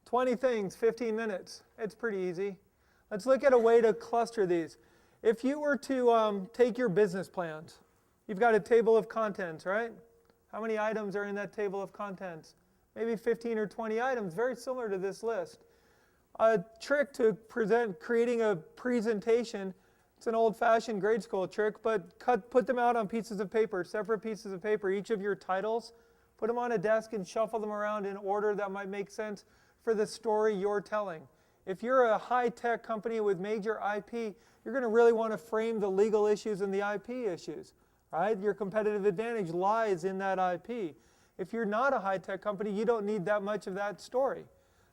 20 things, 15 minutes. It's pretty easy. Let's look at a way to cluster these. If you were to take your business plans, you've got a table of contents, right? How many items are in that table of contents? Maybe 15 or 20 items, very similar to this list. A trick to creating a presentation, it's an old-fashioned grade school trick, but put them out on pieces of paper, separate pieces of paper, each of your titles, put them on a desk and shuffle them around in order that might make sense for the story you're telling. If you're a high-tech company with major IP, you're going to really want to frame the legal issues and the IP issues, right? Your competitive advantage lies in that IP. If you're not a high-tech company, you don't need that much of that story.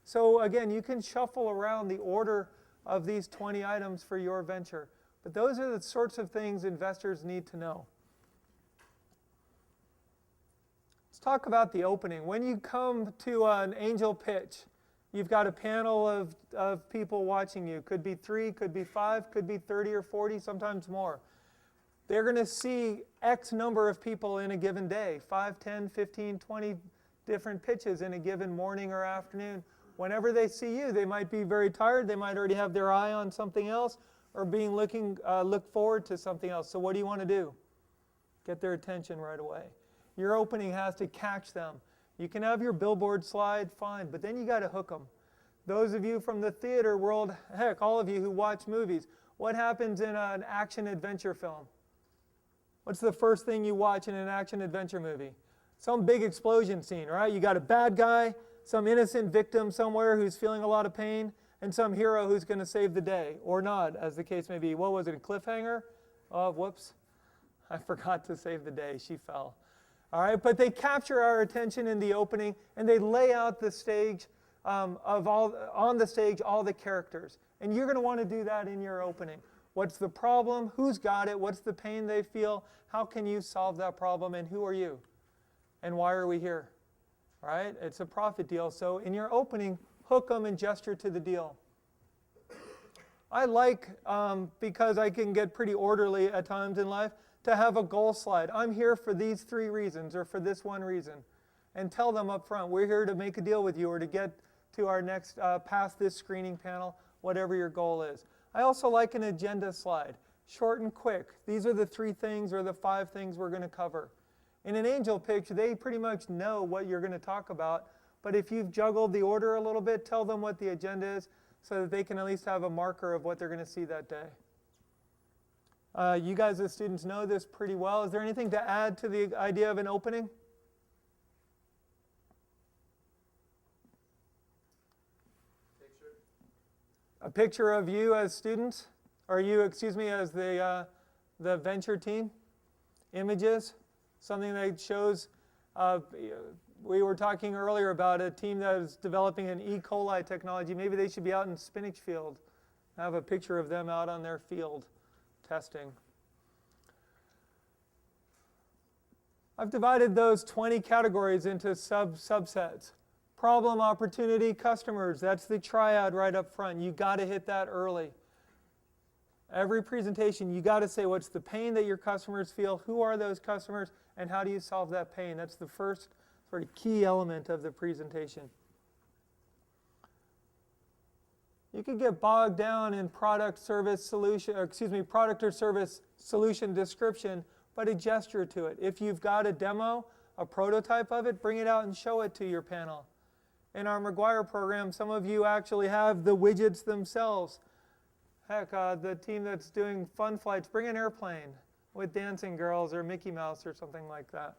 So again, you can shuffle around the order of these 20 items for your venture. But those are the sorts of things investors need to know. Let's talk about the opening. When you come to an angel pitch, you've got a panel of people watching you. Could be 3, could be 5, could be 30 or 40, sometimes more. They're going to see X number of people in a given day, 5, 10, 15, 20 different pitches in a given morning or afternoon. Whenever they see you, they might be very tired. They might already have their eye on something else or look forward to something else. So what do you want to do? Get their attention right away. Your opening has to catch them. You can have your billboard slide, fine, but then you got to hook them. Those of you from the theater world, heck, all of you who watch movies, what happens in an action-adventure film? What's the first thing you watch in an action-adventure movie? Some big explosion scene, right? You got a bad guy, some innocent victim somewhere who's feeling a lot of pain, and some hero who's going to save the day, or not, as the case may be. What was it, a cliffhanger? Oh, whoops. I forgot to save the day. She fell. All right, but they capture our attention in the opening, and they lay out the stage on the stage all the characters. And you're going to want to do that in your opening. What's the problem? Who's got it? What's the pain they feel? How can you solve that problem? And who are you? And why are we here? Right? It's a profit deal. So in your opening, hook them and gesture to the deal. I like, because I can get pretty orderly at times in life, to have a goal slide. I'm here for these 3 reasons or for this 1 reason. And tell them up front, we're here to make a deal with you or to get to our next, past this screening panel, whatever your goal is. I also like an agenda slide. Short and quick. These are the 3 things or the 5 things we're going to cover. In an angel pitch, they pretty much know what you're going to talk about. But if you've juggled the order a little bit, tell them what the agenda is so that they can at least have a marker of what they're going to see that day. You guys as students know this pretty well. Is there anything to add to the idea of an opening? Picture. A picture of you as students? Or you, excuse me, as the venture team? Images? Something that shows, we were talking earlier about a team that is developing an E. coli technology. Maybe they should be out in spinach field. Have a picture of them out on their field testing. I've divided those 20 categories into subsets. Problem, opportunity, customers. That's the triad right up front. You got to hit that early. Every presentation, you got to say what's the pain that your customers feel, who are those customers, and how do you solve that pain? That's the first sort of key element of the presentation. You could get bogged down in product or service solution description, but a gesture to it. If you've got a demo, a prototype of it, bring it out and show it to your panel. In our McGuire program, some of you actually have the widgets themselves. Heck, the team that's doing fun flights, bring an airplane with dancing girls or Mickey Mouse or something like that.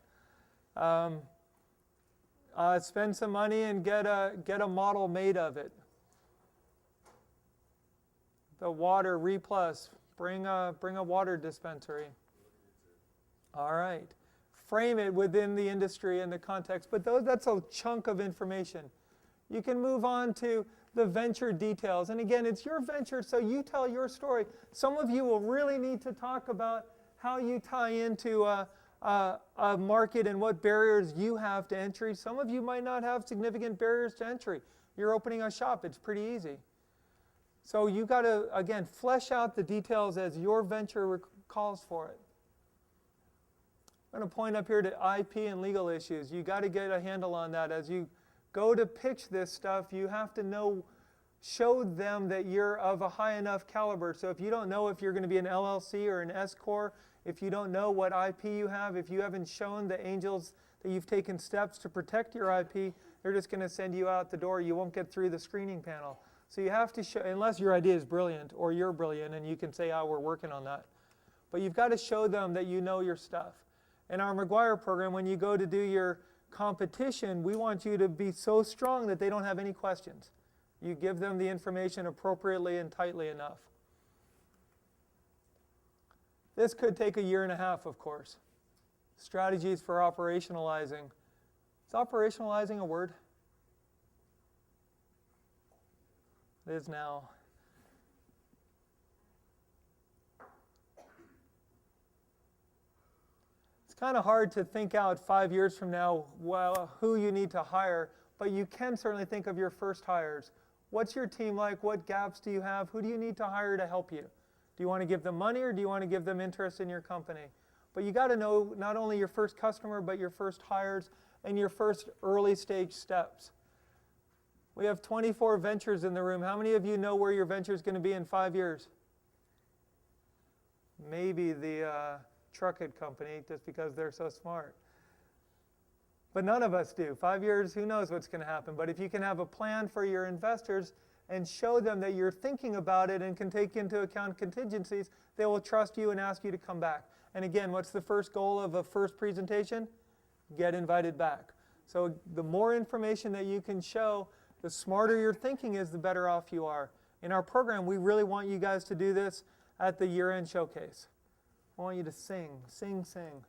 Spend some money and get a model made of it. The water, RePlus, bring a water dispensary. All right. Frame it within the industry and the context, but that's a chunk of information. You can move on to the venture details. And again, it's your venture, so you tell your story. Some of you will really need to talk about how you tie into a market and what barriers you have to entry. Some of you might not have significant barriers to entry. You're opening a shop. It's pretty easy. So you got to, again, flesh out the details as your venture calls for it. I'm going to point up here to IP and legal issues. You got to get a handle on that as you go to pitch this stuff, you have to show them that you're of a high enough caliber. So if you don't know if you're going to be an LLC or an S Corp, if you don't know what IP you have, if you haven't shown the angels that you've taken steps to protect your IP, they're just going to send you out the door. You won't get through the screening panel. So you have to show, unless your idea is brilliant or you're brilliant and you can say, oh, we're working on that. But you've got to show them that you know your stuff. In our McGuire program, when you go to do your competition, we want you to be so strong that they don't have any questions. You give them the information appropriately and tightly enough. This could take a year and a half, of course. Strategies for operationalizing. Is operationalizing a word? It is now. It's kind of hard to think out 5 years from now, well, who you need to hire, but you can certainly think of your first hires. What's your team like? What gaps do you have? Who do you need to hire to help you? Do you want to give them money or do you want to give them interest in your company? But you got to know not only your first customer, but your first hires and your first early stage steps. We have 24 ventures in the room. How many of you know where your venture is going to be in 5 years? Maybe the Truckit company, just because they're so smart. But none of us do. 5 years, who knows what's going to happen. But if you can have a plan for your investors and show them that you're thinking about it and can take into account contingencies, they will trust you and ask you to come back. And again, what's the first goal of a first presentation? Get invited back. So the more information that you can show, the smarter your thinking is, the better off you are. In our program, we really want you guys to do this at the year-end showcase. I want you to sing, sing, sing.